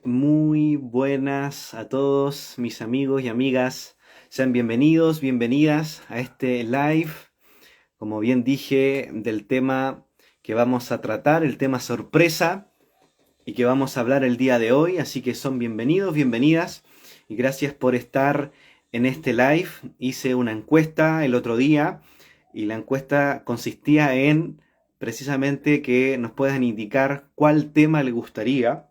Muy buenas a todos mis amigos y amigas. Sean bienvenidos, bienvenidas a este live, como bien dije, del tema que vamos a tratar, el tema sorpresa y que vamos a hablar el día de hoy. Así que son bienvenidos, bienvenidas y gracias por estar en este live. Hice una encuesta el otro día y la encuesta consistía en precisamente que nos puedan indicar cuál tema les gustaría.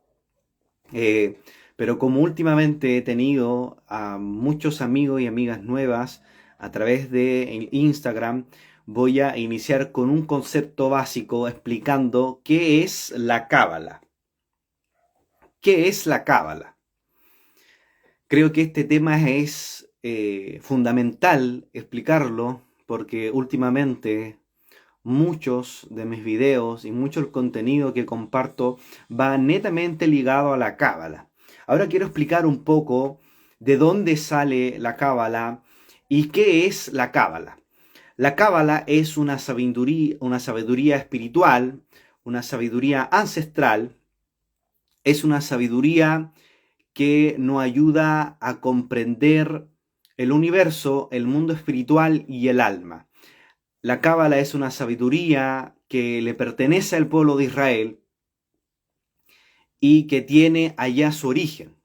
Eh, pero como últimamente he tenido a muchos amigos y amigas nuevas a través de Instagram, voy a iniciar con un concepto básico explicando qué es la cábala. ¿Qué es la cábala? Creo que este tema es fundamental explicarlo porque últimamente muchos de mis videos y mucho el contenido que comparto va netamente ligado a la cábala. Ahora quiero explicar un poco de dónde sale la cábala y qué es la cábala. La cábala es una sabiduría espiritual, una sabiduría ancestral, es una sabiduría que nos ayuda a comprender el universo, el mundo espiritual y el alma. La cábala es una sabiduría que le pertenece al pueblo de Israel y que tiene allá su origen.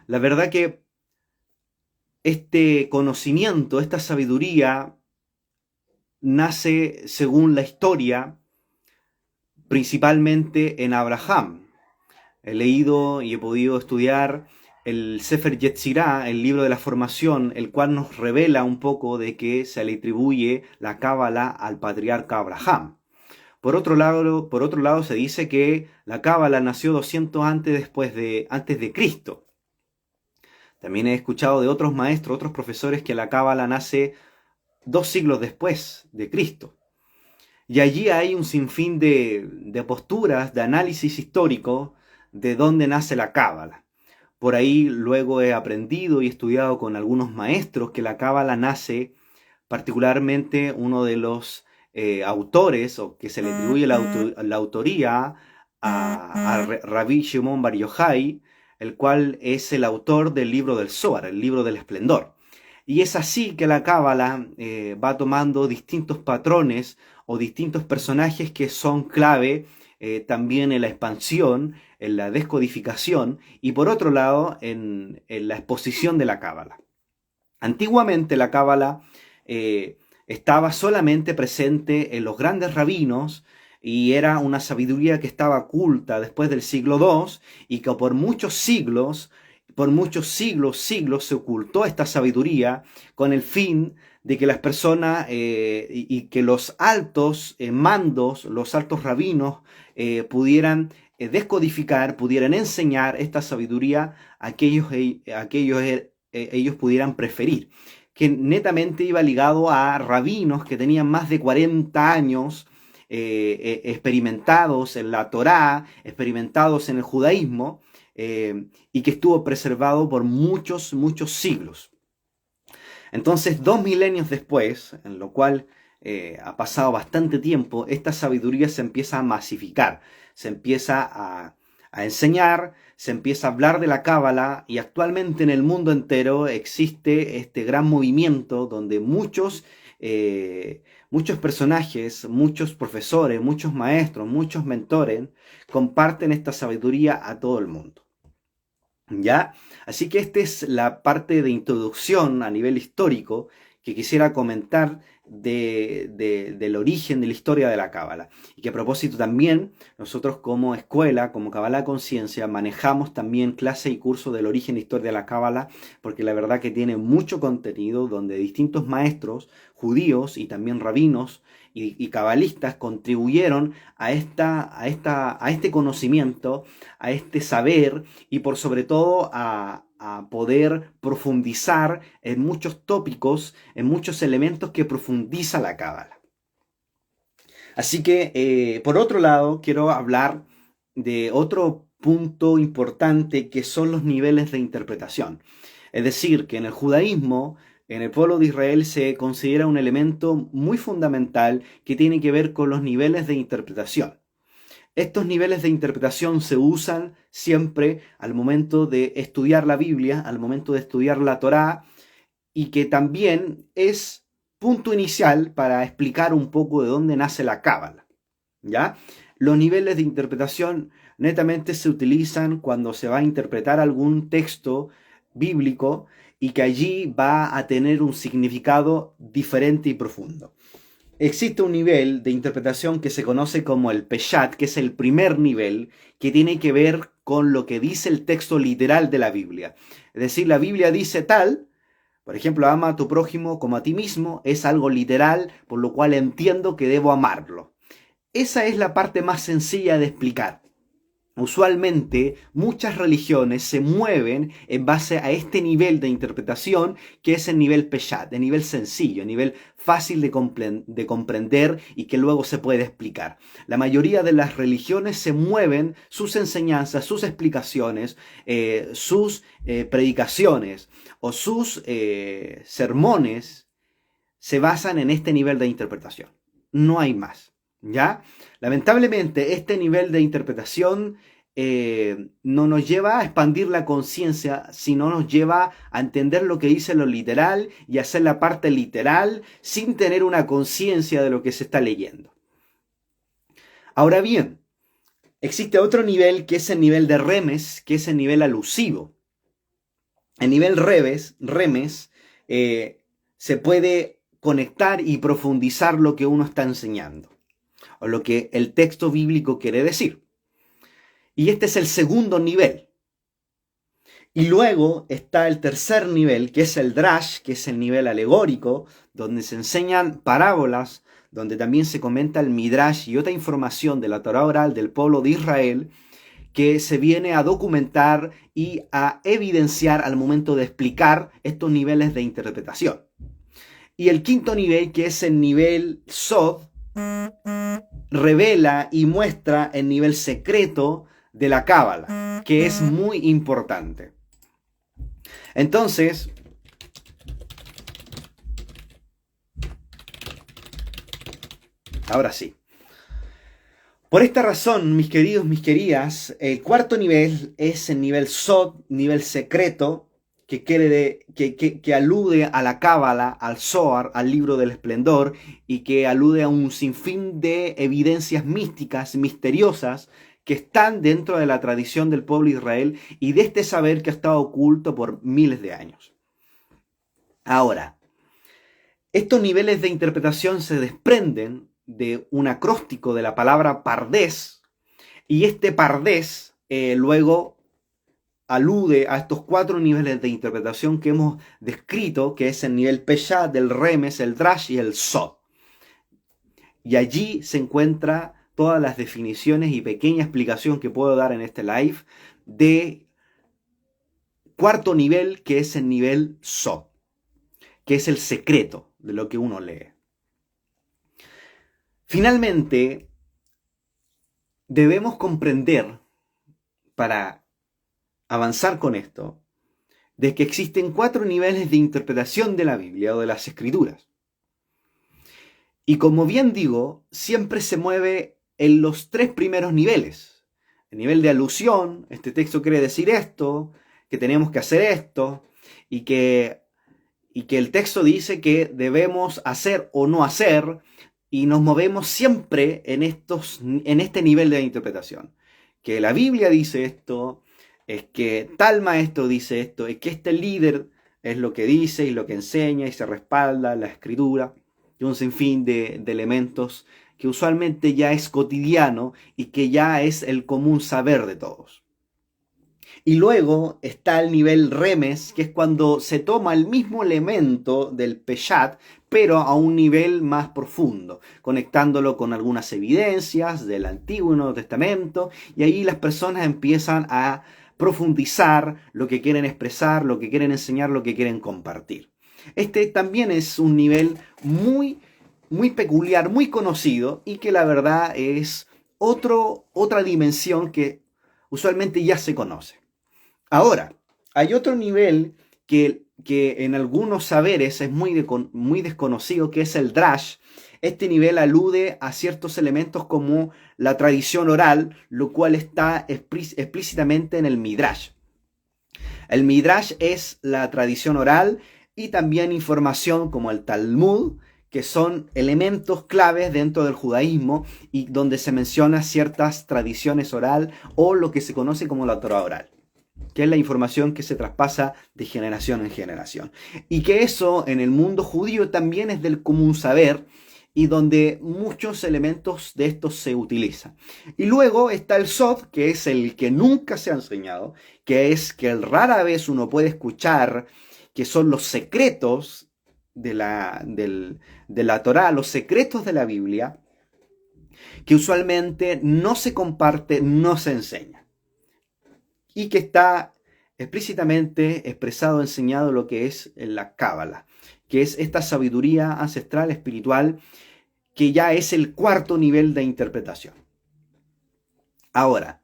La verdad que este conocimiento, esta sabiduría, nace según la historia, principalmente en Abraham. He leído y he podido estudiar el Sefer Yetzirah, el libro de la formación, el cual nos revela un poco de que se le atribuye la cábala al patriarca Abraham. Por otro lado se dice que la cábala nació 200 antes de Cristo. También he escuchado de otros maestros, otros profesores, que la cábala nace 2 siglos después de Cristo. Y allí hay un sinfín de posturas, de análisis histórico de dónde nace la cábala. Por ahí luego he aprendido y estudiado con algunos maestros que la cábala nace, particularmente uno de los autores, o que se le atribuye la autoría a Rabbi Shimon Bar Yochai, el cual es el autor del libro del Zohar, el libro del esplendor. Y es así que la cábala va tomando distintos patrones o distintos personajes que son clave también en la expansión, en la descodificación y por otro lado en la exposición de la cábala. Antiguamente la cábala estaba solamente presente en los grandes rabinos y era una sabiduría que estaba oculta después del siglo II y que por muchos siglos se ocultó esta sabiduría con el fin de que las personas y que los altos mandos, los altos rabinos pudieran descodificar, pudieran enseñar esta sabiduría a ellos pudieran preferir, que netamente iba ligado a rabinos que tenían más de 40 años experimentados en la Torá, experimentados en el judaísmo, y que estuvo preservado por muchos siglos. Entonces, 2 milenios después, en lo cual ha pasado bastante tiempo, esta sabiduría se empieza a masificar, se empieza a enseñar, se empieza a hablar de la cábala y actualmente en el mundo entero existe este gran movimiento donde muchos personajes, muchos profesores, muchos maestros, muchos mentores comparten esta sabiduría a todo el mundo. ¿Ya? Así que esta es la parte de introducción a nivel histórico que quisiera comentar del origen de la historia de la Cábala. Y que a propósito también, nosotros como escuela, como Cábala Conciencia, manejamos también clase y curso del origen de la historia de la Cábala, porque la verdad que tiene mucho contenido donde distintos maestros judíos y también rabinos y cabalistas contribuyeron a este conocimiento, a este saber y por sobre todo a poder profundizar en muchos tópicos, en muchos elementos que profundiza la cábala. Así que, por otro lado, quiero hablar de otro punto importante que son los niveles de interpretación. Es decir, que en el judaísmo, en el pueblo de Israel, se considera un elemento muy fundamental que tiene que ver con los niveles de interpretación. Estos niveles de interpretación se usan siempre al momento de estudiar la Biblia, al momento de estudiar la Torá, y que también es punto inicial para explicar un poco de dónde nace la Cábala, ¿ya? Los niveles de interpretación netamente se utilizan cuando se va a interpretar algún texto bíblico y que allí va a tener un significado diferente y profundo. Existe un nivel de interpretación que se conoce como el Peshat, que es el primer nivel, que tiene que ver con lo que dice el texto literal de la Biblia. Es decir, la Biblia dice tal, por ejemplo, ama a tu prójimo como a ti mismo, es algo literal, por lo cual entiendo que debo amarlo. Esa es la parte más sencilla de explicar. Usualmente muchas religiones se mueven en base a este nivel de interpretación que es el nivel Peshat, el nivel sencillo, el nivel fácil de comprender y que luego se puede explicar. La mayoría de las religiones se mueven sus enseñanzas, sus explicaciones, sus predicaciones o sus sermones se basan en este nivel de interpretación. No hay más, ¿ya? Lamentablemente, este nivel de interpretación no nos lleva a expandir la conciencia, sino nos lleva a entender lo que dice lo literal y hacer la parte literal sin tener una conciencia de lo que se está leyendo. Ahora bien, existe otro nivel que es el nivel de remes, que es el nivel alusivo. El nivel remes se puede conectar y profundizar lo que uno está enseñando o lo que el texto bíblico quiere decir. Y este es el segundo nivel. Y luego está el tercer nivel, que es el drash, que es el nivel alegórico, donde se enseñan parábolas, donde también se comenta el midrash y otra información de la Torá oral del pueblo de Israel, que se viene a documentar y a evidenciar al momento de explicar estos niveles de interpretación. Y el quinto nivel, que es el nivel Sod, revela y muestra el nivel secreto de la Cábala, que es muy importante. Entonces, ahora sí. Por esta razón, mis queridos, mis queridas, el cuarto nivel es el nivel Sod, nivel secreto, que alude a la Cábala, al Zohar, al libro del esplendor, y que alude a un sinfín de evidencias místicas, misteriosas, que están dentro de la tradición del pueblo de Israel y de este saber que ha estado oculto por miles de años. Ahora, estos niveles de interpretación se desprenden de un acróstico de la palabra pardés, y este pardés luego alude a estos cuatro niveles de interpretación que hemos descrito, que es el nivel Peshat, el Remes, el Drash y el Sod. Y allí se encuentra todas las definiciones y pequeña explicación que puedo dar en este live de cuarto nivel, que es el nivel Sod, que es el secreto de lo que uno lee. Finalmente, debemos comprender, para avanzar con esto, de que existen cuatro niveles de interpretación de la Biblia o de las Escrituras. Y como bien digo, siempre se mueve en los tres primeros niveles. El nivel de alusión, este texto quiere decir esto, que tenemos que hacer esto, y que el texto dice que debemos hacer o no hacer, y nos movemos siempre en este nivel de interpretación. Que la Biblia dice esto, es que tal maestro dice esto, es que este líder es lo que dice y lo que enseña y se respalda la escritura, y un sinfín de elementos que usualmente ya es cotidiano y que ya es el común saber de todos. Y luego está el nivel remes, que es cuando se toma el mismo elemento del peshat, pero a un nivel más profundo, conectándolo con algunas evidencias del Antiguo y Nuevo Testamento, y ahí las personas empiezan a profundizar lo que quieren expresar, lo que quieren enseñar, lo que quieren compartir. Este también es un nivel muy, muy peculiar, muy conocido, y que la verdad es otra dimensión que usualmente ya se conoce. Ahora, hay otro nivel que en algunos saberes es muy desconocido, que es el drash. este nivel alude a ciertos elementos como la tradición oral, lo cual está explícitamente en el Midrash. El Midrash es la tradición oral y también información como el Talmud, que son elementos claves dentro del judaísmo y donde se menciona ciertas tradiciones oral o lo que se conoce como la Torah oral, que es la información que se traspasa de generación en generación. Y que eso en el mundo judío también es del común saber y donde muchos elementos de estos se utilizan. Y luego está el Sod, que es el que nunca se ha enseñado, que es que rara vez uno puede escuchar, que son los secretos de la Torá, los secretos de la Biblia, que usualmente no se comparte, no se enseña. Y que está explícitamente expresado, enseñado lo que es la Cábala, que es esta sabiduría ancestral, espiritual, que ya es el cuarto nivel de interpretación. Ahora,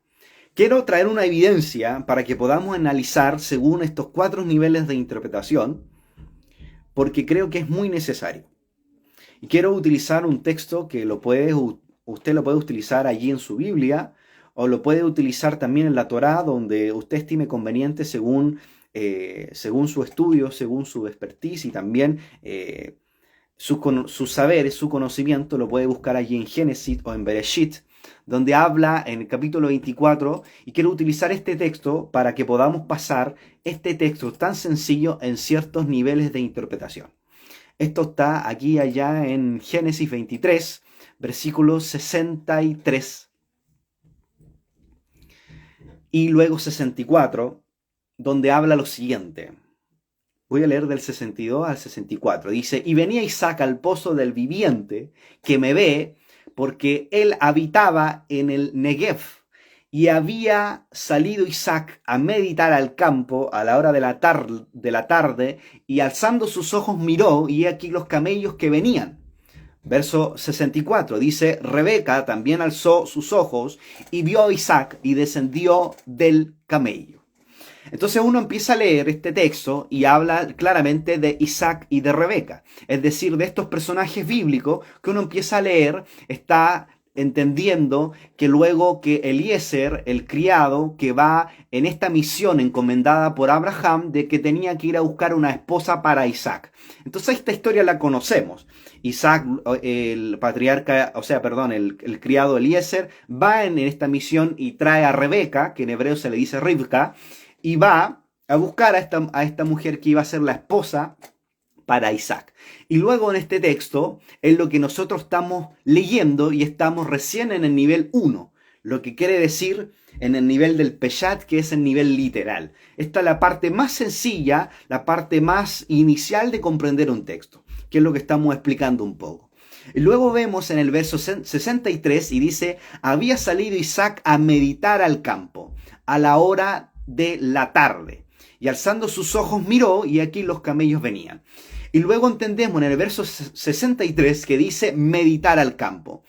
quiero traer una evidencia para que podamos analizar según estos cuatro niveles de interpretación, porque creo que es muy necesario. Y quiero utilizar un texto que usted lo puede utilizar allí en su Biblia, o lo puede utilizar también en la Torá, donde usted estime conveniente según su estudio, según su expertise y también sus saberes, su conocimiento. Lo puede buscar allí en Génesis o en Bereshit, donde habla en el capítulo 24, y quiero utilizar este texto para que podamos pasar este texto tan sencillo en ciertos niveles de interpretación. Esto está aquí y allá en Génesis 23, versículo 63, y luego 64, donde habla lo siguiente. Voy a leer del 62 al 64. Dice: y venía Isaac al pozo del viviente, que me ve, porque él habitaba en el Negev, y había salido Isaac a meditar al campo a la hora de la tarde, y alzando sus ojos miró, y aquí los camellos que venían. Verso 64 dice: Rebeca también alzó sus ojos y vio a Isaac y descendió del camello. Entonces uno empieza a leer este texto y habla claramente de Isaac y de Rebeca, es decir, de estos personajes bíblicos que uno empieza a leer. Está entendiendo que luego que Eliezer, el criado, que va en esta misión encomendada por Abraham, de que tenía que ir a buscar una esposa para Isaac. Entonces esta historia la conocemos. Isaac, el criado Eliezer, va en esta misión y trae a Rebeca, que en hebreo se le dice Rivka, y va a buscar a esta mujer que iba a ser la esposa para Isaac. Y luego en este texto es lo que nosotros estamos leyendo y estamos recién en el nivel 1, lo que quiere decir en el nivel del Peshat, que es el nivel literal. Esta es la parte más sencilla, la parte más inicial de comprender un texto, que es lo que estamos explicando un poco. Y luego vemos en el verso 63 y dice: había salido Isaac a meditar al campo a la hora de la tarde, y alzando sus ojos miró, y aquí los camellos venían. Y luego entendemos en el verso 63 que dice meditar al campo.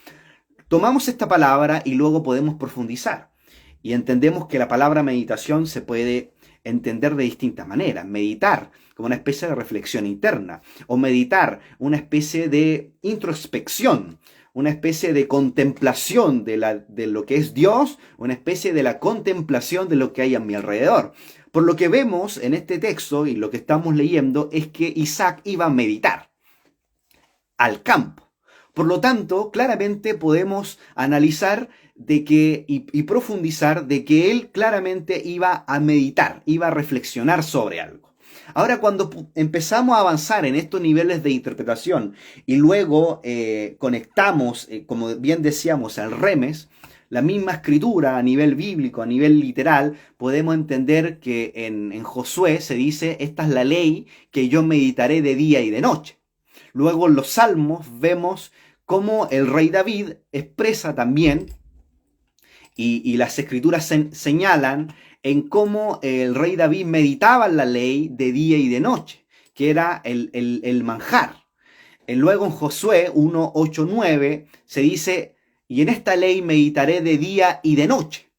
Tomamos esta palabra y luego podemos profundizar. Y entendemos que la palabra meditación se puede entender de distintas maneras. Meditar como una especie de reflexión interna, o meditar una especie de introspección, una especie de contemplación de lo que es Dios, una especie de la contemplación de lo que hay a mi alrededor. Por lo que vemos en este texto y lo que estamos leyendo es que Isaac iba a meditar al campo. Por lo tanto, claramente podemos analizar y profundizar de que él claramente iba a meditar, iba a reflexionar sobre algo. Ahora, cuando empezamos a avanzar en estos niveles de interpretación y luego conectamos, como bien decíamos, al remes, la misma escritura a nivel bíblico, a nivel literal, podemos entender que en Josué se dice: esta es la ley que yo meditaré de día y de noche. Luego en los Salmos vemos cómo el rey David expresa también, y las escrituras señalan en cómo el rey David meditaba en la ley de día y de noche, que era el manjar. Luego en Josué 1, 8, 9 se dice: y en esta ley meditaré de día y de noche.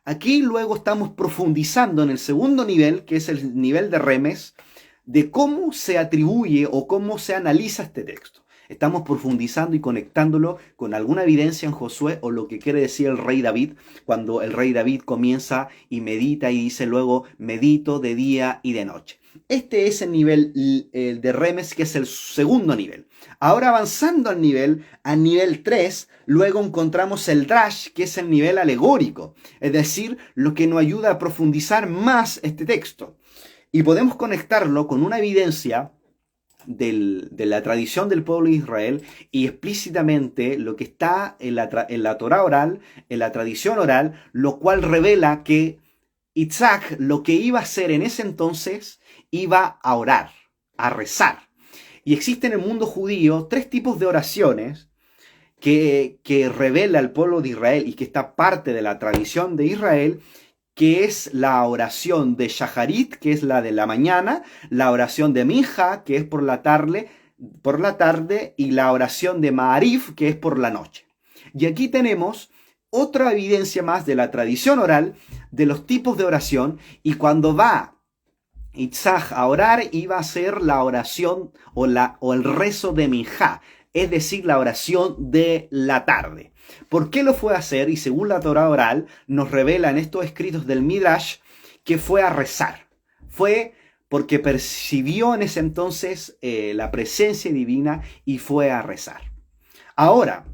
Aquí luego estamos profundizando en el segundo nivel, que es el nivel de remes, de cómo se atribuye o cómo se analiza este texto. Estamos profundizando y conectándolo con alguna evidencia en Josué o lo que quiere decir el rey David, cuando el rey David comienza y medita y dice luego, medito de día y de noche. Este es el nivel de Remes, que es el segundo nivel. Ahora avanzando al nivel 3, luego encontramos el Drash, que es el nivel alegórico, es decir, lo que nos ayuda a profundizar más este texto. Y podemos conectarlo con una evidencia de la tradición del pueblo de Israel y explícitamente lo que está en la Torá oral, en la tradición oral, lo cual revela que Isaac lo que iba a hacer en ese entonces iba a orar, a rezar. Y existen en el mundo judío 3 tipos de oraciones que revela el pueblo de Israel y que está parte de la tradición de Israel, que es la oración de Shaharit, que es la de la mañana, la oración de Minja, que es por la tarde, y la oración de Ma'arif, que es por la noche. Y aquí tenemos otra evidencia más de la tradición oral, de los tipos de oración, y cuando va Isaac a orar, iba a hacer la oración o el rezo de Minja, es decir, la oración de la tarde. ¿Por qué lo fue a hacer? Y según la Torá oral, nos revela en estos escritos del Midrash que fue a rezar. Fue porque percibió en ese entonces la presencia divina y fue a rezar. Ahora,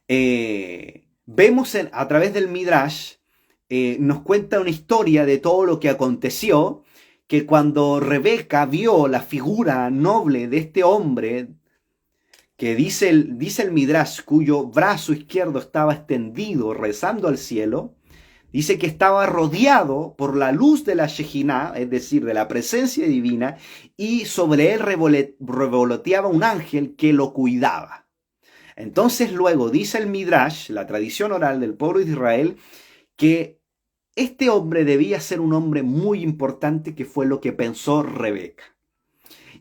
vemos a través del Midrash, nos cuenta una historia de todo lo que aconteció, que cuando Rebeca vio la figura noble de este hombre, que dice el Midrash, cuyo brazo izquierdo estaba extendido rezando al cielo, dice que estaba rodeado por la luz de la Shejiná, es decir, de la presencia divina, y sobre él revoloteaba un ángel que lo cuidaba. Entonces luego dice el Midrash, la tradición oral del pueblo de Israel, que este hombre debía ser un hombre muy importante, que fue lo que pensó Rebeca.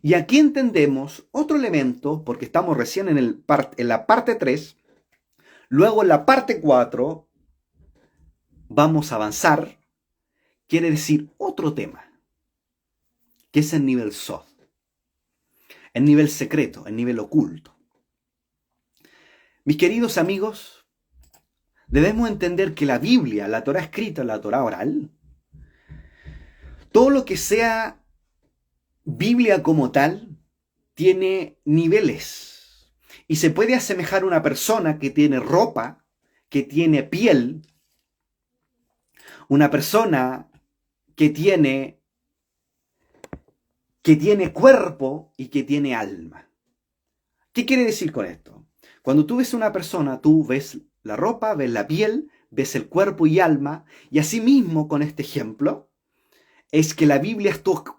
Y aquí entendemos otro elemento, porque estamos recién en la parte 3, luego en la parte 4 vamos a avanzar, quiere decir otro tema, que es el nivel Sod, el nivel secreto, el nivel oculto. Mis queridos amigos, debemos entender que la Biblia, la Torá escrita, la Torá oral, todo lo que sea Biblia como tal, tiene niveles. Y se puede asemejar a una persona que tiene ropa, que tiene piel, una persona que tiene cuerpo y que tiene alma. ¿Qué quiere decir con esto? Cuando tú ves a una persona, tú ves la ropa, ves la piel, ves el cuerpo y alma, y asimismo con este ejemplo, es que la Biblia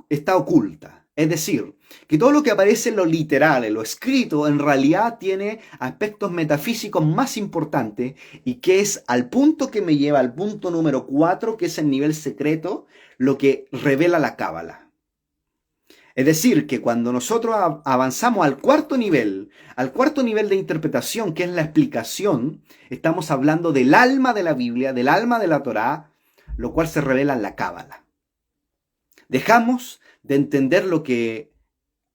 está oculta. Es decir, que todo lo que aparece en lo literal, en lo escrito, en realidad tiene aspectos metafísicos más importantes, y que es al punto que me lleva al punto número 4, que es el nivel secreto, lo que revela la Cábala. Es decir, que cuando nosotros avanzamos al cuarto nivel de interpretación, que es la explicación, estamos hablando del alma de la Biblia, del alma de la Torá, lo cual se revela en la Cábala. Dejamos de entender lo que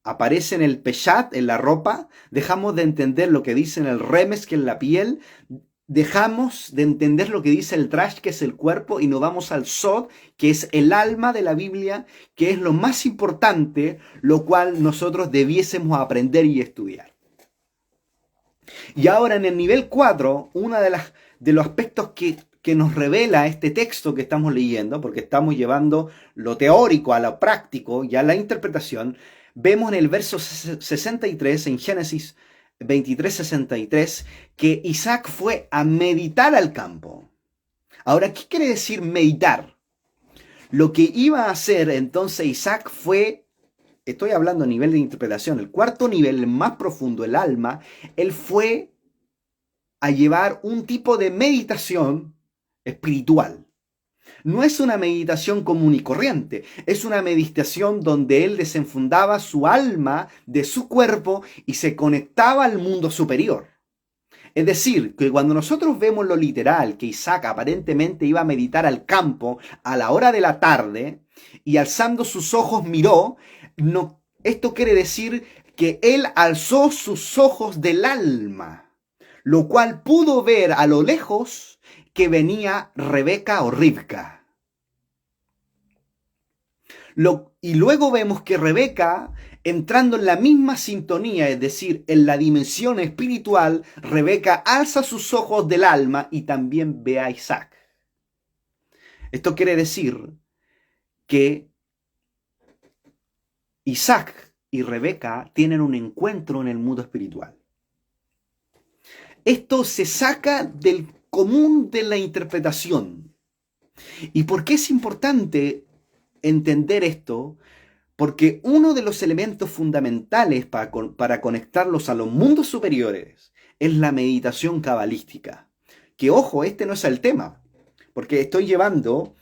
aparece en el Peshat, en la ropa, dejamos de entender lo que dice en el Remes, que es la piel, dejamos de entender lo que dice el Drash, que es el cuerpo, y nos vamos al Sod, que es el alma de la Biblia, que es lo más importante, lo cual nosotros debiésemos aprender y estudiar. Y ahora en el nivel 4, uno de los aspectos que nos revela este texto que estamos leyendo, porque estamos llevando lo teórico a lo práctico y a la interpretación, vemos en el verso 63, en Génesis 23:63, que Isaac fue a meditar al campo. Ahora, ¿qué quiere decir meditar? Lo que iba a hacer entonces Isaac fue, estoy hablando a nivel de interpretación, el cuarto nivel, el más profundo, el alma, él fue a llevar un tipo de meditación espiritual. No es una meditación común y corriente, es una meditación donde él desenfundaba su alma de su cuerpo y se conectaba al mundo superior. Es decir, que cuando nosotros vemos lo literal, que Isaac aparentemente iba a meditar al campo a la hora de la tarde y alzando sus ojos miró, no, esto quiere decir que él alzó sus ojos del alma, lo cual pudo ver a lo lejos que venía Rebeca o Ribca. Y luego vemos que Rebeca, entrando en la misma sintonía, es decir, en la dimensión espiritual, Rebeca alza sus ojos del alma y también ve a Isaac. Esto quiere decir que Isaac y Rebeca tienen un encuentro en el mundo espiritual. Esto se saca del común de la interpretación. ¿Y por qué es importante entender esto? Porque uno de los elementos fundamentales para conectarlos a los mundos superiores es la meditación cabalística. Que ojo, este no es el tema, porque estoy llevando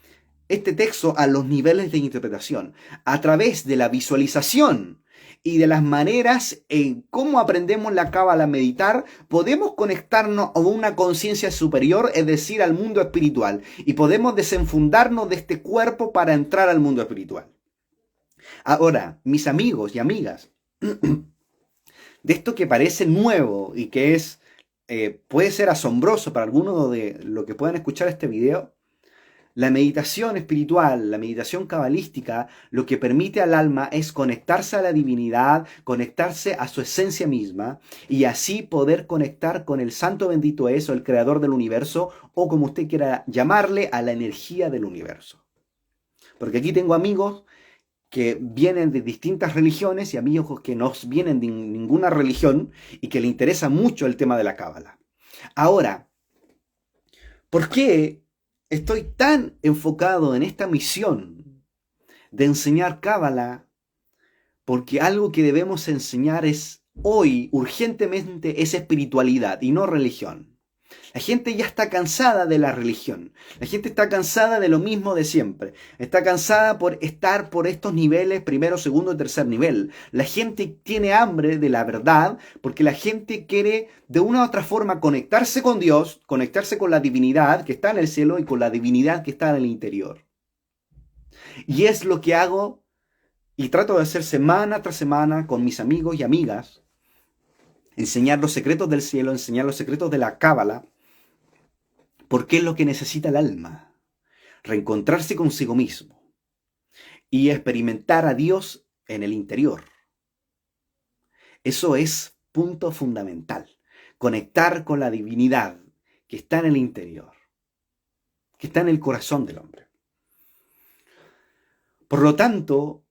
este texto a los niveles de interpretación, a través de la visualización y de las maneras en cómo aprendemos la cábala a meditar, podemos conectarnos a una conciencia superior, es decir, al mundo espiritual, y podemos desenfundarnos de este cuerpo para entrar al mundo espiritual. Ahora, mis amigos y amigas, de esto que parece nuevo y que puede ser asombroso para algunos de los que puedan escuchar este video, la meditación espiritual, la meditación cabalística, lo que permite al alma es conectarse a la divinidad, conectarse a su esencia misma y así poder conectar con el santo bendito es, o el creador del universo, o como usted quiera llamarle, a la energía del universo. Porque aquí tengo amigos que vienen de distintas religiones y amigos que no vienen de ninguna religión y que le interesa mucho el tema de la cábala. Ahora, ¿por qué estoy tan enfocado en esta misión de enseñar cábala? Porque algo que debemos enseñar hoy, urgentemente, es espiritualidad y no religión. La gente ya está cansada de la religión. La gente está cansada de lo mismo de siempre. Está cansada por estar por estos niveles, primero, segundo y tercer nivel. La gente tiene hambre de la verdad porque la gente quiere de una u otra forma conectarse con Dios, conectarse con la divinidad que está en el cielo y con la divinidad que está en el interior. Y es lo que hago y trato de hacer semana tras semana con mis amigos y amigas. Enseñar los secretos del cielo, enseñar los secretos de la cábala. Porque es lo que necesita el alma, reencontrarse consigo mismo y experimentar a Dios en el interior. Eso es punto fundamental, conectar con la divinidad que está en el interior, que está en el corazón del hombre. Por lo tanto,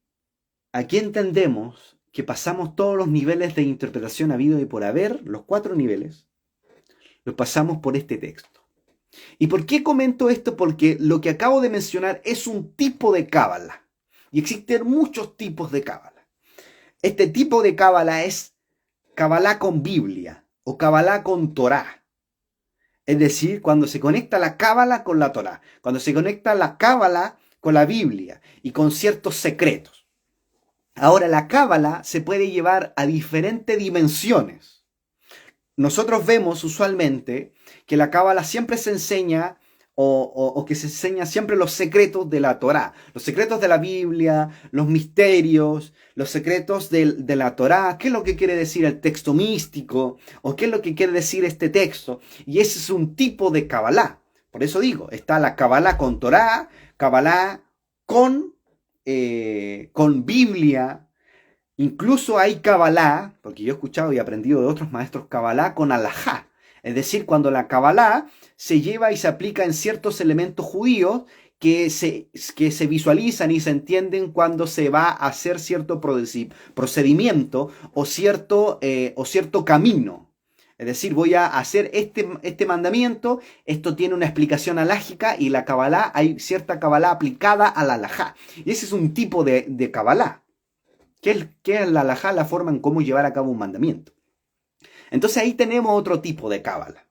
aquí entendemos que pasamos todos los niveles de interpretación habido y por haber, los 4 niveles, los pasamos por este texto. ¿Y por qué comento esto? Porque lo que acabo de mencionar es un tipo de cábala. Y existen muchos tipos de cábala. Este tipo de cábala es cábala con Biblia o cábala con Torá. Es decir, cuando se conecta la cábala con la Torá. Cuando se conecta la cábala con la Biblia y con ciertos secretos. Ahora, la cábala se puede llevar a diferentes dimensiones. Nosotros vemos usualmente que la cábala siempre se enseña o que se enseña siempre los secretos de la Torá, los secretos de la Biblia, los misterios, los secretos de la Torá, qué es lo que quiere decir el texto místico o qué es lo que quiere decir este texto. Y ese es un tipo de cábala. Por eso digo, está la cábala con Torá, cábala con Biblia. Incluso hay Kabbalah, porque yo he escuchado y aprendido de otros maestros Kabbalah con alajá. Es decir, cuando la Kabbalah se lleva y se aplica en ciertos elementos judíos que se visualizan y se entienden cuando se va a hacer cierto procedimiento o cierto camino. Es decir, voy a hacer este mandamiento, esto tiene una explicación alágica y la Kabbalah, hay cierta Kabbalah aplicada a la alajá. Y ese es un tipo de Kabbalah. ¿Qué es la alajá? La forma en cómo llevar a cabo un mandamiento. Entonces ahí tenemos otro tipo de cábala.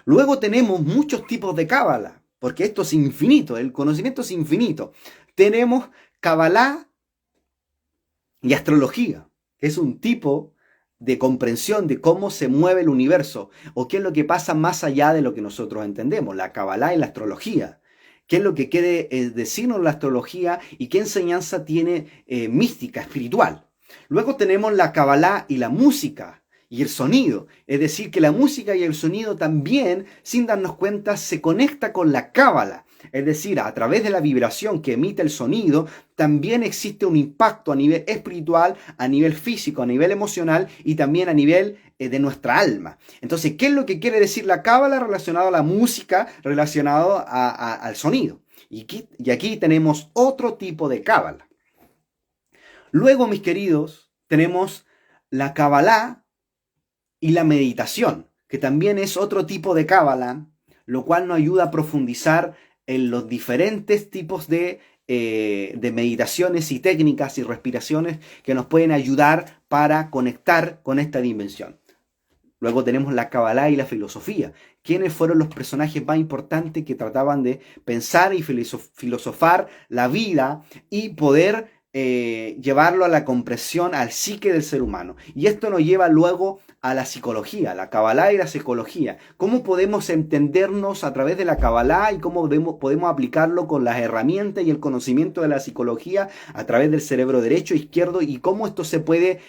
Luego tenemos muchos tipos de cábala, porque esto es infinito, el conocimiento es infinito. Tenemos cábala y astrología, que es un tipo de comprensión de cómo se mueve el universo, o qué es lo que pasa más allá de lo que nosotros entendemos, la cábala y la astrología. ¿Qué es lo que quiere decirnos la astrología y qué enseñanza tiene mística, espiritual? Luego tenemos la Kabbalah y la música y el sonido. Es decir, que la música y el sonido también, sin darnos cuenta, se conecta con la Kabbalah. Es decir, a través de la vibración que emite el sonido, también existe un impacto a nivel espiritual, a nivel físico, a nivel emocional y también a nivel de nuestra alma. Entonces, ¿qué es lo que quiere decir la Kabbalah relacionado a la música, relacionado al sonido? Y aquí tenemos otro tipo de Kabbalah. Luego, mis queridos, tenemos la Kabbalah y la meditación, que también es otro tipo de Kabbalah, lo cual nos ayuda a profundizar en los diferentes tipos de meditaciones y técnicas y respiraciones que nos pueden ayudar para conectar con esta dimensión. Luego tenemos la Kabbalah y la filosofía. ¿Quiénes fueron los personajes más importantes que trataban de pensar y filosofar la vida y poder llevarlo a la comprensión, al psique del ser humano? Y esto nos lleva luego a la psicología, la Kabbalah y la psicología. ¿Cómo podemos entendernos a través de la Kabbalah y cómo podemos aplicarlo con las herramientas y el conocimiento de la psicología a través del cerebro derecho e izquierdo y cómo esto se puede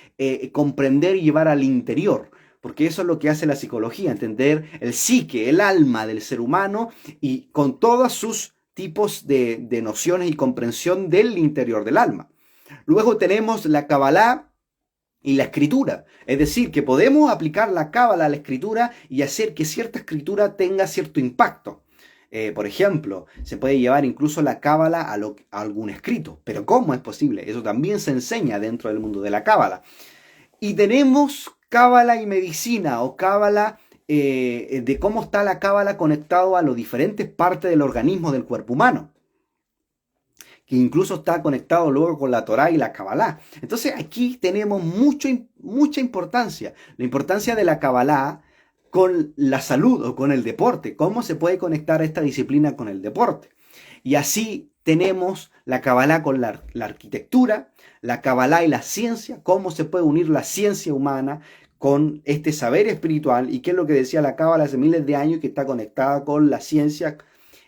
comprender y llevar al interior? Porque eso es lo que hace la psicología, entender el psique, el alma del ser humano y con todos sus tipos de nociones y comprensión del interior del alma. Luego tenemos la Kabbalah y la escritura. Es decir, que podemos aplicar la Kabbalah a la escritura y hacer que cierta escritura tenga cierto impacto. Por ejemplo, se puede llevar incluso la Kabbalah a algún escrito. Pero ¿cómo es posible? Eso también se enseña dentro del mundo de la Kabbalah. Y tenemos Kabbalah y medicina o Kabbalah de cómo está la Kabbalah conectado a las diferentes partes del organismo del cuerpo humano, que incluso está conectado luego con la Torá y la Kabbalah. Entonces aquí tenemos mucha importancia, la importancia de la Kabbalah con la salud o con el deporte, cómo se puede conectar esta disciplina con el deporte. Y así tenemos la Kabbalah con la arquitectura, la Kabbalah y la ciencia, cómo se puede unir la ciencia humana con este saber espiritual y qué es lo que decía la Kabbalah hace miles de años que está conectada con la ciencia.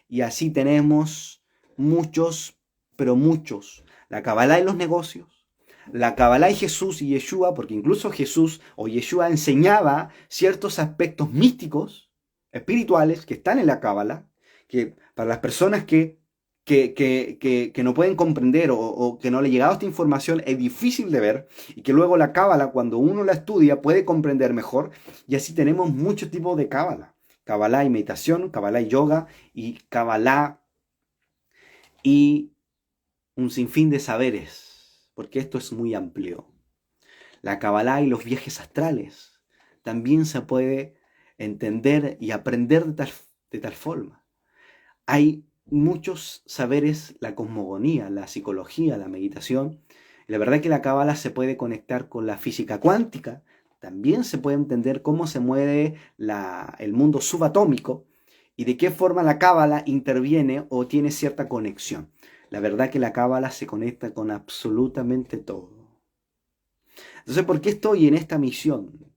Y así tenemos muchos, pero muchos. La Kabbalah y los negocios, la Kabbalah y Jesús y Yeshua, porque incluso Jesús o Yeshua enseñaba ciertos aspectos místicos, espirituales, que están en la Kabbalah, que para las personas que no pueden comprender o que no le ha llegado esta información es difícil de ver y que luego la Kabbalah cuando uno la estudia puede comprender mejor y así tenemos muchos tipos de Kabbalah. Kabbalah y meditación, Kabbalah y yoga y Kabbalah y un sinfín de saberes, porque esto es muy amplio. La Kabbalah y los viajes astrales también se puede entender y aprender de tal forma. Hay muchos saberes, la cosmogonía, la psicología, la meditación. La verdad es que la Kabbalah se puede conectar con la física cuántica. También se puede entender cómo se mueve el mundo subatómico y de qué forma la Kabbalah interviene o tiene cierta conexión. La verdad es que la Kabbalah se conecta con absolutamente todo. Entonces, ¿por qué estoy en esta misión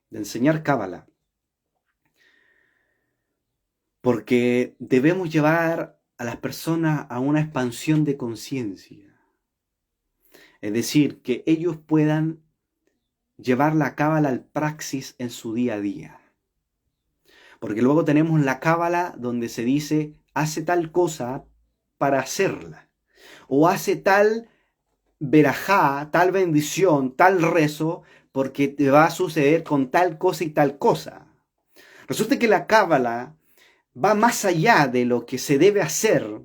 de enseñar Kabbalah? Porque debemos llevar a las personas a una expansión de conciencia. Es decir, que ellos puedan llevar la Cábala al praxis en su día a día. Porque luego tenemos la Cábala donde se dice, hace tal cosa para hacerla. O hace tal verajá, tal bendición, tal rezo, porque te va a suceder con tal cosa y tal cosa. Resulta que la Cábala va más allá de lo que se debe hacer,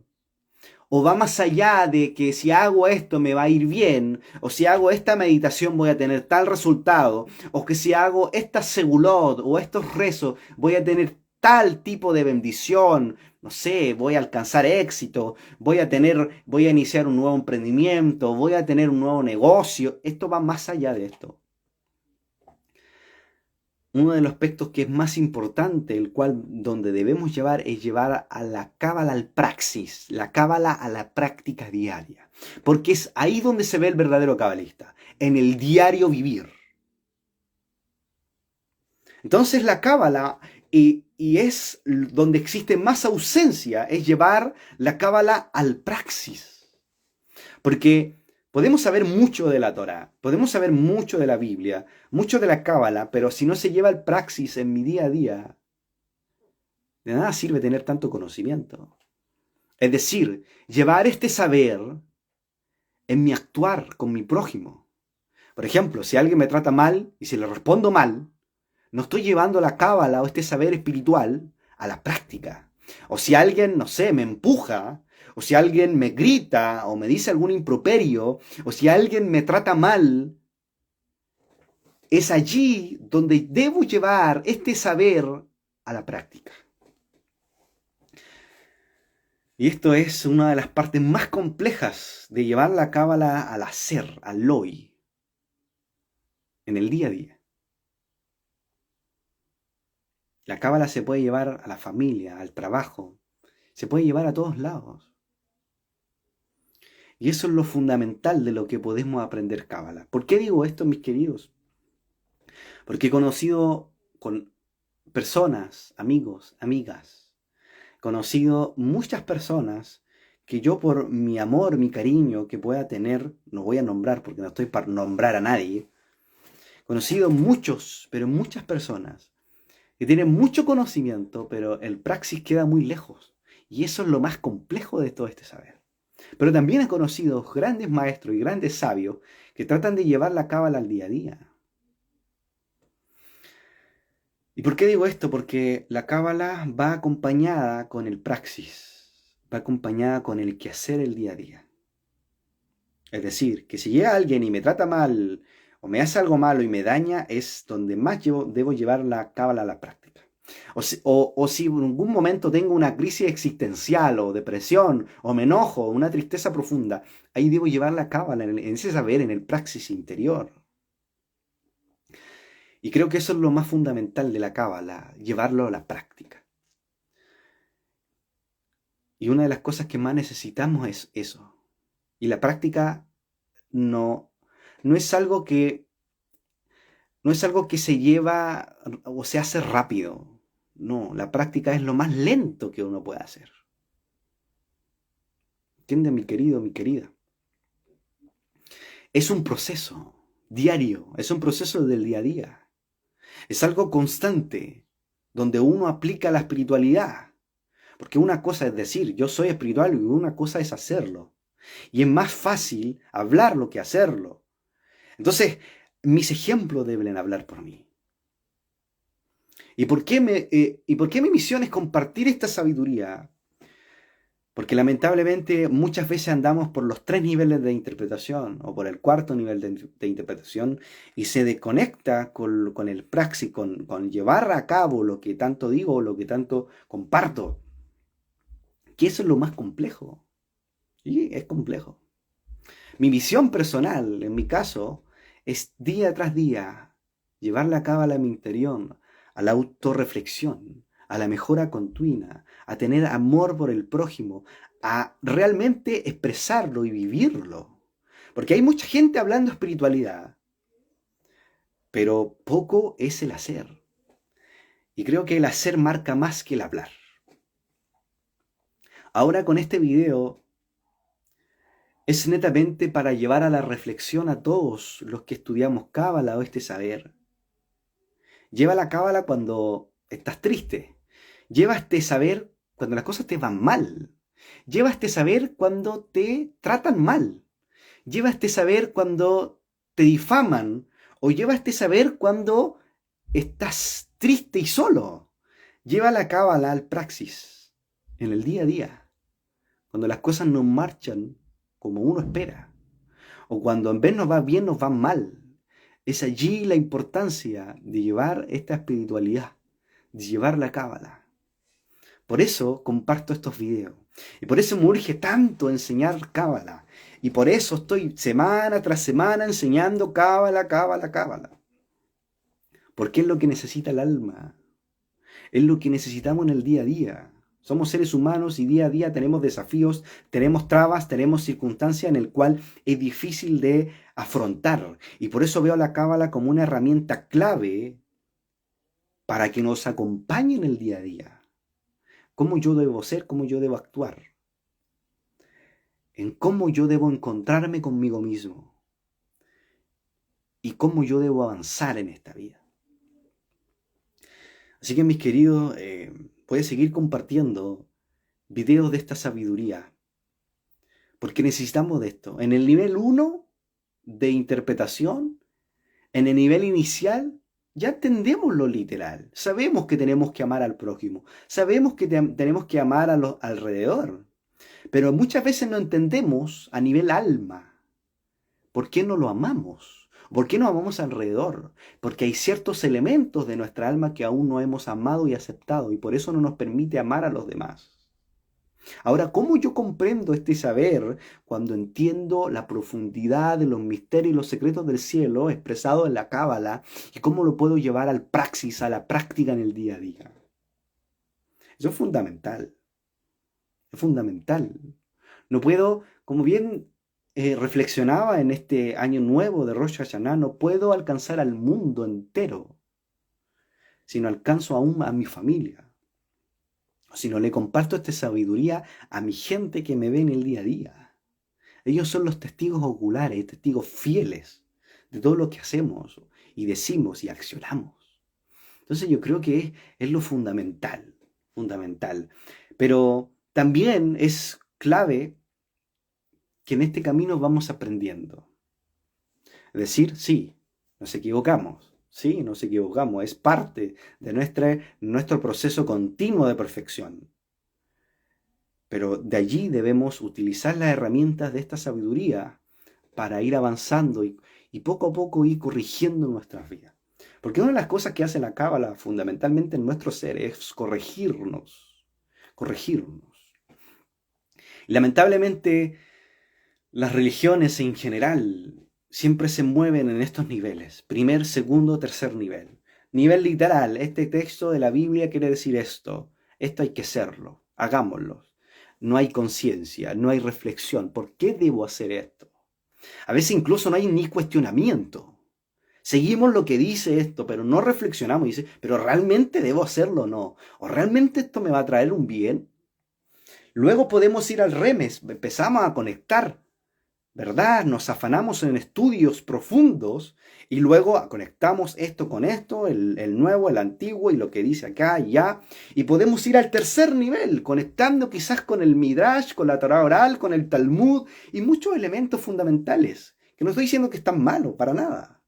o va más allá de que si hago esto me va a ir bien, o si hago esta meditación voy a tener tal resultado, o que si hago esta segulot o estos rezos voy a tener tal tipo de bendición, no sé, voy a alcanzar éxito, voy a iniciar un nuevo emprendimiento, voy a tener un nuevo negocio. Esto va más allá de esto. Uno de los aspectos que es más importante, donde debemos llevar, es llevar a la cábala al praxis, la cábala a la práctica diaria. Porque es ahí donde se ve el verdadero cabalista, en el diario vivir. Entonces la cábala, y es donde existe más ausencia, es llevar la cábala al praxis. Porque Podemos saber mucho de la Torá, podemos saber mucho de la Biblia, mucho de la Cábala, pero si no se lleva el praxis en mi día a día, de nada sirve tener tanto conocimiento. Es decir, llevar este saber en mi actuar con mi prójimo. Por ejemplo, si alguien me trata mal y si le respondo mal, no estoy llevando la cábala o este saber espiritual a la práctica. O si alguien, no sé, me empuja, o si alguien me grita o me dice algún improperio, o si alguien me trata mal, es allí donde debo llevar este saber a la práctica. Y esto es una de las partes más complejas de llevar la cábala al hacer, al hoy, en el día a día. La cábala se puede llevar a la familia, al trabajo, se puede llevar a todos lados. Y eso es lo fundamental de lo que podemos aprender cábala. ¿Por qué digo esto, mis queridos? Porque he conocido con personas, amigos, amigas, he conocido muchas personas que yo por mi amor, mi cariño que pueda tener, no voy a nombrar porque no estoy para nombrar a nadie, he conocido muchos, pero muchas personas que tienen mucho conocimiento, pero el praxis queda muy lejos. Y eso es lo más complejo de todo este saber. Pero también he conocido grandes maestros y grandes sabios que tratan de llevar la cábala al día a día. ¿Y por qué digo esto? Porque la cábala va acompañada con el praxis, va acompañada con el quehacer el día a día. Es decir, que si llega alguien y me trata mal, o me hace algo malo y me daña, es donde más debo llevar la cábala a la práctica. O si en algún momento tengo una crisis existencial o depresión o me enojo o una tristeza profunda, ahí debo llevar la cábala en ese saber, en el praxis interior. Y creo que eso es lo más fundamental de la cábala, llevarlo a la práctica. Y una de las cosas que más necesitamos es eso. Y la práctica no, no es algo que no es algo que se lleva o se hace rápido. No, la práctica es lo más lento que uno puede hacer. ¿Entiende, mi querido, mi querida? Es un proceso diario, es un proceso del día a día. Es algo constante, donde uno aplica la espiritualidad. Porque una cosa es decir, yo soy espiritual, y una cosa es hacerlo. Y es más fácil hablarlo que hacerlo. Entonces, mis ejemplos deben hablar por mí. ¿Y por qué mi misión es compartir esta sabiduría? Porque lamentablemente muchas veces andamos por los 3 niveles de interpretación o por el cuarto nivel de interpretación y se desconecta con el praxis, con llevar a cabo lo que tanto digo, lo que tanto comparto. Que eso es lo más complejo. Y es complejo. Mi visión personal, en mi caso, es día tras día llevar a cabo a mi interior, a la autorreflexión, a la mejora continua, a tener amor por el prójimo, a realmente expresarlo y vivirlo. Porque hay mucha gente hablando espiritualidad, pero poco es el hacer. Y creo que el hacer marca más que el hablar. Ahora con este video es netamente para llevar a la reflexión a todos los que estudiamos cábala o este saber. Lleva la cábala cuando estás triste. Lleva este saber cuando las cosas te van mal. Lleva este saber cuando te tratan mal. Lleva este saber cuando te difaman. O lleva este saber cuando estás triste y solo. Lleva la cábala al praxis, en el día a día. Cuando las cosas no marchan como uno espera. O cuando en vez nos va bien, nos va mal. Es allí la importancia de llevar esta espiritualidad, de llevar la cábala. Por eso comparto estos videos. Y por eso me urge tanto enseñar cábala. Y por eso estoy semana tras semana enseñando cábala, cábala, cábala. Porque es lo que necesita el alma. Es lo que necesitamos en el día a día. Somos seres humanos y día a día tenemos desafíos, tenemos trabas, tenemos circunstancias en el cual es difícil de afrontar. Y por eso veo la cábala como una herramienta clave para que nos acompañe en el día a día. Cómo yo debo ser, cómo yo debo actuar. en cómo yo debo encontrarme conmigo mismo y cómo yo debo avanzar en esta vida. Así que mis queridos, puedes seguir compartiendo videos de esta sabiduría, porque necesitamos de esto. En el nivel 1 de interpretación, en el nivel inicial, ya entendemos lo literal. Sabemos que tenemos que amar al prójimo. Sabemos que tenemos que amar a los alrededor. Pero muchas veces no entendemos a nivel alma. ¿Por qué no lo amamos? ¿Por qué no amamos alrededor? Porque hay ciertos elementos de nuestra alma que aún no hemos amado y aceptado y por eso no nos permite amar a los demás. Ahora, ¿cómo yo comprendo este saber cuando entiendo la profundidad de los misterios y los secretos del cielo expresados en la Cábala y cómo lo puedo llevar al praxis, a la práctica en el día a día? Eso es fundamental. Es fundamental. No puedo, como bien reflexionaba en este año nuevo de Rosh Hashanah, no puedo alcanzar al mundo entero, sino alcanzo aún a mi familia. Sino le comparto esta sabiduría a mi gente que me ve en el día a día. Ellos son los testigos oculares, testigos fieles de todo lo que hacemos y decimos y accionamos. Entonces yo creo que es lo fundamental, fundamental. Pero también es clave que en este camino vamos aprendiendo. Es decir, sí, nos equivocamos. Sí, nos equivocamos. Es parte de nuestro proceso continuo de perfección. Pero de allí debemos utilizar las herramientas de esta sabiduría para ir avanzando y poco a poco ir corrigiendo nuestras vidas. Porque una de las cosas que hace la Cábala fundamentalmente en nuestro ser es corregirnos. Corregirnos. Y lamentablemente, las religiones en general siempre se mueven en estos niveles, primer, segundo, tercer nivel. Nivel literal, este texto de la Biblia quiere decir esto hay que hacerlo, hagámoslo. No hay conciencia, no hay reflexión. ¿Por qué debo hacer esto? A veces incluso no hay ni cuestionamiento. Seguimos lo que dice esto, pero no reflexionamos y dice, ¿pero realmente debo hacerlo o no? ¿O realmente esto me va a traer un bien? Luego podemos ir al remes, empezamos a conectar, ¿verdad? Nos afanamos en estudios profundos y luego conectamos esto con esto, el nuevo, el antiguo y lo que dice acá y allá. Y podemos ir al tercer nivel, conectando quizás con el Midrash, con la Torah oral, con el Talmud y muchos elementos fundamentales. Que no estoy diciendo que están malos, para nada.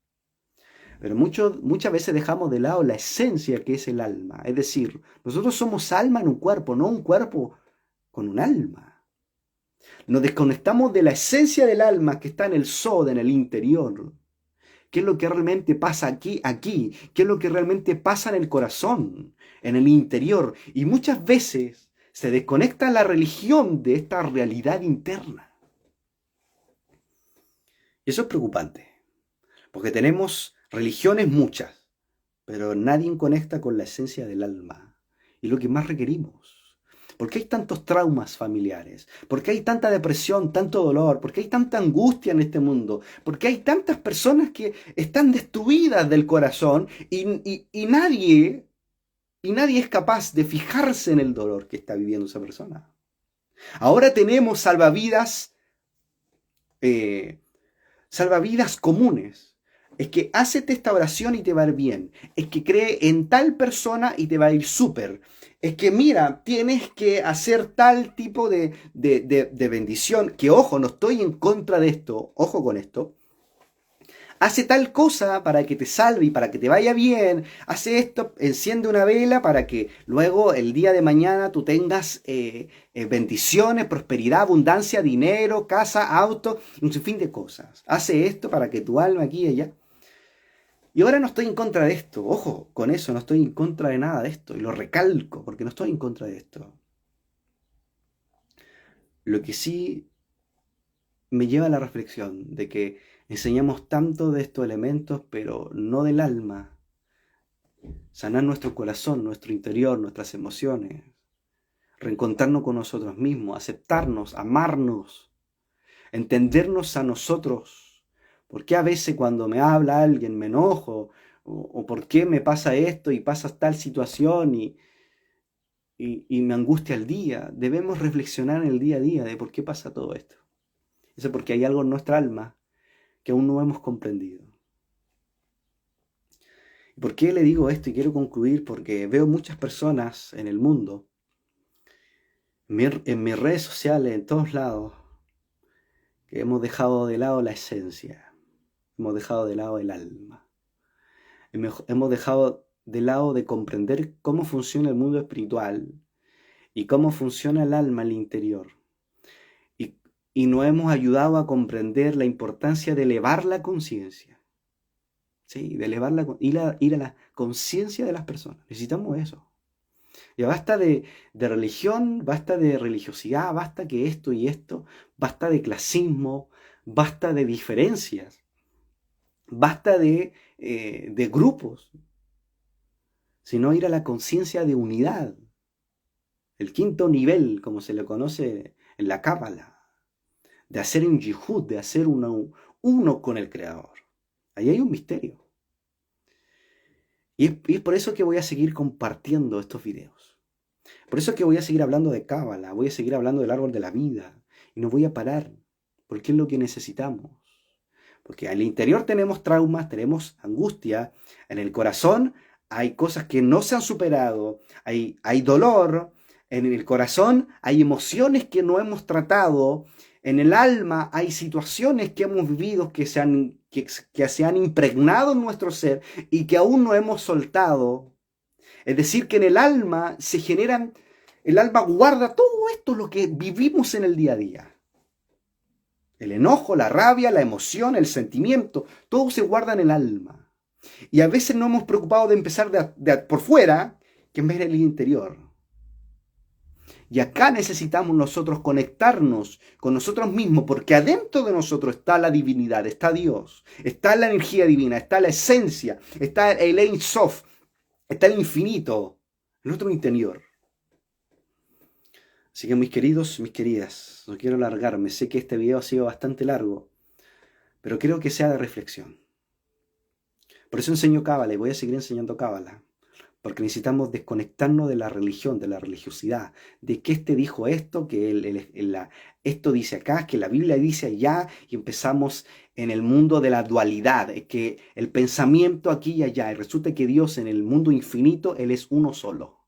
Pero muchas veces dejamos de lado la esencia que es el alma. Es decir, nosotros somos alma en un cuerpo, no un cuerpo con un alma. Nos desconectamos de la esencia del alma que está en el sod, en el interior. ¿Qué es lo que realmente pasa aquí? ¿Qué es lo que realmente pasa en el corazón, en el interior? Y muchas veces se desconecta la religión de esta realidad interna. Y eso es preocupante, porque tenemos religiones muchas, pero nadie conecta con la esencia del alma y lo que más requerimos. ¿Por qué hay tantos traumas familiares? ¿Por qué hay tanta depresión, tanto dolor? ¿Por qué hay tanta angustia en este mundo? ¿Por qué hay tantas personas que están destruidas del corazón y nadie es capaz de fijarse en el dolor que está viviendo esa persona? Ahora tenemos salvavidas comunes. Es que hácete esta oración y te va a ir bien. Es que cree en tal persona y te va a ir súper. Es que mira, tienes que hacer tal tipo de bendición. Que ojo, no estoy en contra de esto. Ojo con esto. Hace tal cosa para que te salve y para que te vaya bien. Hace esto, enciende una vela para que luego el día de mañana tú tengas bendiciones, prosperidad, abundancia, dinero, casa, auto, un sinfín de cosas. Hace esto para que tu alma aquí y allá. Y ahora no estoy en contra de esto. Ojo, con eso no estoy en contra de nada de esto. Y lo recalco porque no estoy en contra de esto. Lo que sí me lleva a la reflexión de que enseñamos tanto de estos elementos, pero no del alma. Sanar nuestro corazón, nuestro interior, nuestras emociones. Reencontrarnos con nosotros mismos, aceptarnos, amarnos, entendernos a nosotros. ¿Por qué a veces cuando me habla alguien me enojo? ¿O por qué me pasa esto y pasa tal situación y me angustia el día? Debemos reflexionar en el día a día de por qué pasa todo esto. Eso es porque hay algo en nuestra alma que aún no hemos comprendido. ¿Y por qué le digo esto? Y quiero concluir porque veo muchas personas en el mundo, en mis redes sociales, en todos lados, que hemos dejado de lado la esencia, hemos dejado de lado el alma, hemos dejado de lado de comprender cómo funciona el mundo espiritual y cómo funciona el alma al interior. Y nos hemos ayudado a comprender la importancia de elevar la conciencia. Sí, de elevar ir a la conciencia de las personas. Necesitamos eso. Ya basta de religión, basta de religiosidad, basta que esto y esto, basta de clasismo, basta de diferencias, basta de grupos, sino ir a la conciencia de unidad. El quinto nivel, como se le conoce en la Cábala, de hacer un yihud, de hacer uno con el Creador. Ahí hay un misterio. Y es por eso que voy a seguir compartiendo estos videos. Por eso es que voy a seguir hablando de Cábala, voy a seguir hablando del árbol de la vida. Y no voy a parar, porque es lo que necesitamos. Porque al interior tenemos traumas, tenemos angustia. En el corazón hay cosas que no se han superado, hay dolor. En el corazón hay emociones que no hemos tratado. En el alma hay situaciones que hemos vivido que se han impregnado en nuestro ser y que aún no hemos soltado. Es decir, que en el alma el alma guarda todo esto, lo que vivimos en el día a día. El enojo, la rabia, la emoción, el sentimiento, todo se guarda en el alma. Y a veces no hemos preocupado de empezar por fuera que en vez del interior. Y acá necesitamos nosotros conectarnos con nosotros mismos, porque adentro de nosotros está la divinidad, está Dios, está la energía divina, está la esencia, está el Ein Sof, está el infinito, en nuestro interior. Así que mis queridos, mis queridas, no quiero alargarme, sé que este video ha sido bastante largo, pero creo que sea de reflexión. Por eso enseño Cábala y voy a seguir enseñando Cábala. Porque necesitamos desconectarnos de la religión, de la religiosidad, de que este dijo esto, que esto dice acá, que la Biblia dice allá, y empezamos en el mundo de la dualidad, que el pensamiento aquí y allá, y resulta que Dios en el mundo infinito, Él es uno solo,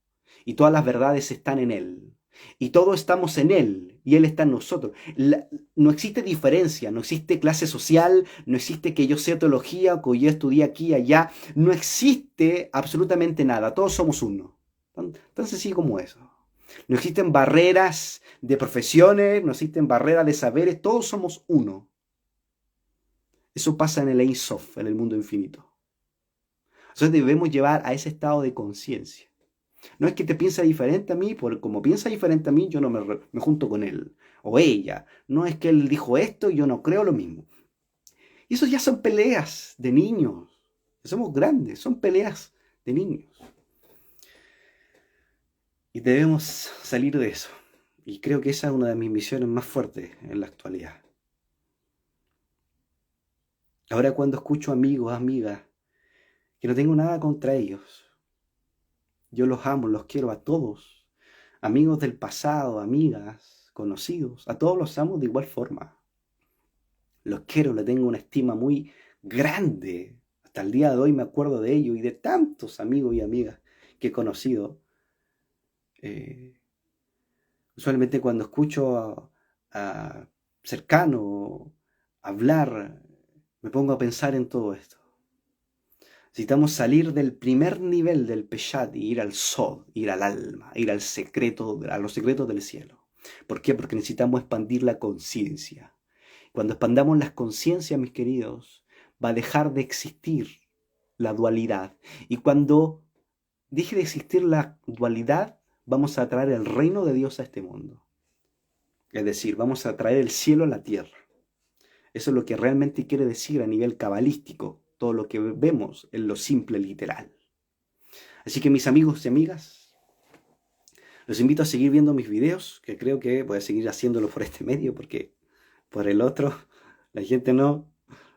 y todas las verdades están en Él. Y todos estamos en Él y Él está en nosotros. No existe diferencia, no existe clase social, no existe que yo sea teología, que yo estudié aquí y allá. No existe absolutamente nada. Todos somos uno. Tan sencillo como eso. No existen barreras de profesiones, no existen barreras de saberes. Todos somos uno. Eso pasa en el Ein Sof, en el mundo infinito. Entonces debemos llevar a ese estado de conciencia. No es que te piensa diferente a mí, porque como piensa diferente a mí, yo no me junto con él o ella. No es que él dijo esto y yo no creo lo mismo. Y eso ya son peleas de niños. Somos grandes, son peleas de niños. Y debemos salir de eso. Y creo que esa es una de mis misiones más fuertes en la actualidad. Ahora cuando escucho amigos, amigas, que no tengo nada contra ellos, yo los amo, los quiero a todos. Amigos del pasado, amigas, conocidos, a todos los amo de igual forma. Los quiero, les tengo una estima muy grande. Hasta el día de hoy me acuerdo de ellos y de tantos amigos y amigas que he conocido. Usualmente cuando escucho a cercano hablar, me pongo a pensar en todo esto. Necesitamos salir del primer nivel del Peshat y ir al Sod, ir al alma, ir al secreto, a los secretos del cielo. ¿Por qué? Porque necesitamos expandir la conciencia. Cuando expandamos las conciencias, mis queridos, va a dejar de existir la dualidad. Y cuando deje de existir la dualidad, vamos a traer el reino de Dios a este mundo. Es decir, vamos a traer el cielo a la tierra. Eso es lo que realmente quiere decir a nivel cabalístico. Todo lo que vemos en lo simple literal. Así que mis amigos y amigas, los invito a seguir viendo mis videos, que creo que voy a seguir haciéndolo por este medio, porque por el otro la gente no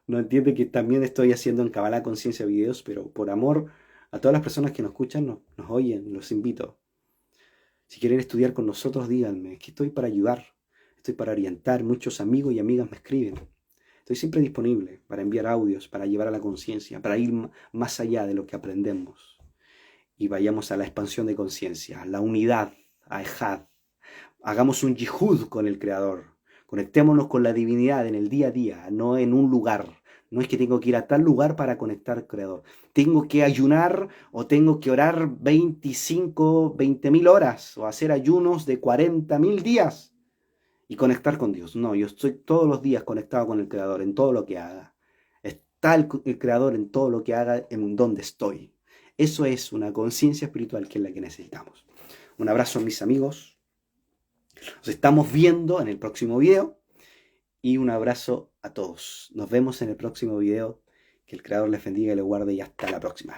entiende que también estoy haciendo en Kabbalah Conciencia videos, pero por amor a todas las personas que nos escuchan, nos oyen, los invito. Si quieren estudiar con nosotros, díganme, que estoy para ayudar. estoy para orientar. Muchos amigos y amigas me escriben. Estoy siempre disponible para enviar audios, para llevar a la conciencia, para ir más allá de lo que aprendemos. Y vayamos a la expansión de conciencia, a la unidad, a Ejad. Hagamos un yihud con el Creador. Conectémonos con la divinidad en el día a día, no en un lugar. No es que tengo que ir a tal lugar para conectar al Creador. Tengo que ayunar o tengo que orar 20.000 horas o hacer ayunos de 40.000 días y conectar con Dios. No, yo estoy todos los días conectado con el Creador en todo lo que haga. Está el Creador en todo lo que haga, en donde estoy. Eso es una conciencia espiritual que es la que necesitamos. Un abrazo, mis amigos. Nos estamos viendo en el próximo video. Y un abrazo a todos. Nos vemos en el próximo video. Que el Creador les bendiga y les guarde y hasta la próxima.